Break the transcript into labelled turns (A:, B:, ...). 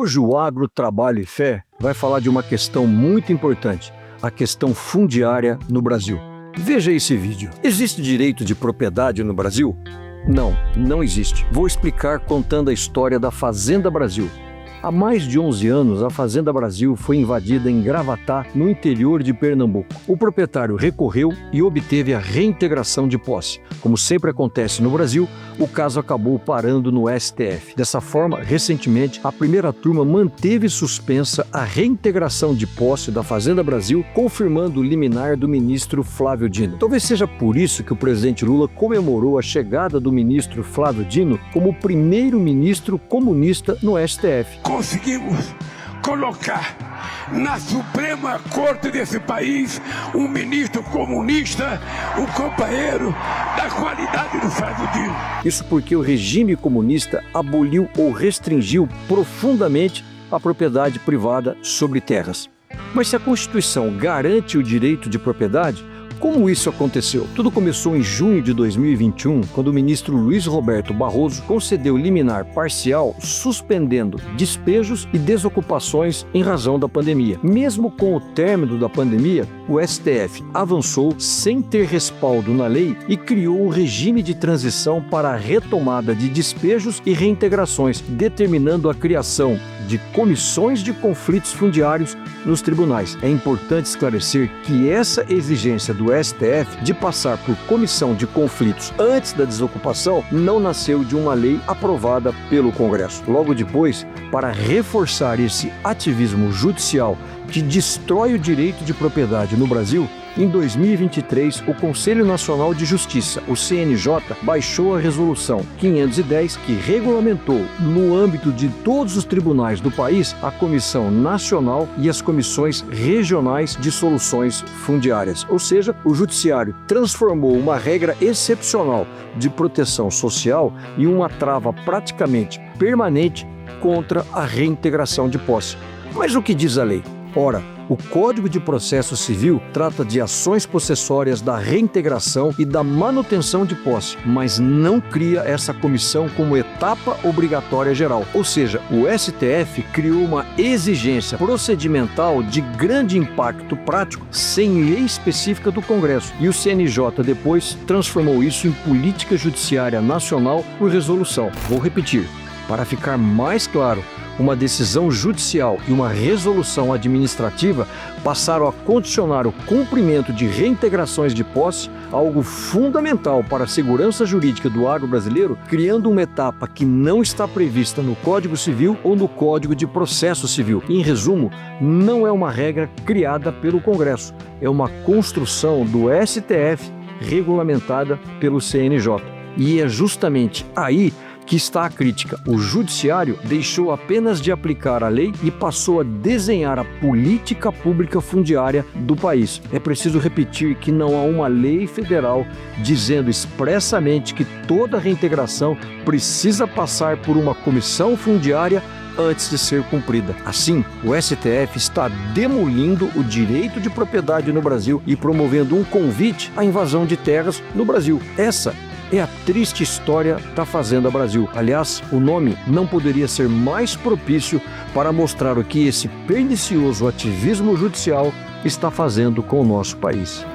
A: Hoje o Agro, Trabalho e Fé vai falar de uma questão muito importante, a questão fundiária no Brasil. Veja esse vídeo. Existe direito de propriedade no Brasil? Não, não existe. Vou explicar contando a história da Fazenda Brasil. Há mais de 11 anos, a Fazenda Brasil foi invadida em Gravatá, no interior de Pernambuco. O proprietário recorreu e obteve a reintegração de posse. Como sempre acontece no Brasil, o caso acabou parando no STF. Dessa forma, recentemente, a primeira turma manteve suspensa a reintegração de posse da Fazenda Brasil, confirmando o liminar do ministro Flávio Dino. Talvez seja por isso que o presidente Lula comemorou a chegada do ministro Flávio Dino como o primeiro ministro comunista no STF.
B: Conseguimos colocar na Suprema Corte desse país um ministro comunista, um companheiro da qualidade do Flávio Dino.
A: Isso porque o regime comunista aboliu ou restringiu profundamente a propriedade privada sobre terras. Mas se a Constituição garante o direito de propriedade, como isso aconteceu? Tudo começou em junho de 2021, quando o ministro Luiz Roberto Barroso concedeu liminar parcial, suspendendo despejos e desocupações em razão da pandemia. Mesmo com o término da pandemia, o STF avançou sem ter respaldo na lei e criou um regime de transição para a retomada de despejos e reintegrações, determinando a criação de comissões de conflitos fundiários nos tribunais. É importante esclarecer que essa exigência do STF de passar por comissão de conflitos antes da desocupação não nasceu de uma lei aprovada pelo Congresso. Logo depois, para reforçar esse ativismo judicial que destrói o direito de propriedade no Brasil, em 2023, o Conselho Nacional de Justiça, o CNJ, baixou a Resolução 510, que regulamentou, no âmbito de todos os tribunais do país, a Comissão Nacional e as Comissões Regionais de Soluções Fundiárias. Ou seja, o Judiciário transformou uma regra excepcional de proteção social em uma trava praticamente permanente contra a reintegração de posse. Mas o que diz a lei? Ora, o Código de Processo Civil trata de ações possessórias da reintegração e da manutenção de posse, mas não cria essa comissão como etapa obrigatória geral. Ou seja, o STF criou uma exigência procedimental de grande impacto prático sem lei específica do Congresso. E o CNJ depois transformou isso em política judiciária nacional por resolução. Vou repetir, para ficar mais claro, uma decisão judicial e uma resolução administrativa passaram a condicionar o cumprimento de reintegrações de posse, algo fundamental para a segurança jurídica do agro brasileiro, criando uma etapa que não está prevista no Código Civil ou no Código de Processo Civil. Em resumo, não é uma regra criada pelo Congresso, é uma construção do STF regulamentada pelo CNJ. E é justamente aí que está a crítica. O Judiciário deixou apenas de aplicar a lei e passou a desenhar a política pública fundiária do país. É preciso repetir que não há uma lei federal dizendo expressamente que toda reintegração precisa passar por uma comissão fundiária antes de ser cumprida. Assim, o STF está demolindo o direito de propriedade no Brasil e promovendo um convite à invasão de terras no Brasil. Essa é a triste história da Fazenda Brasil. Aliás, o nome não poderia ser mais propício para mostrar o que esse pernicioso ativismo judicial está fazendo com o nosso país.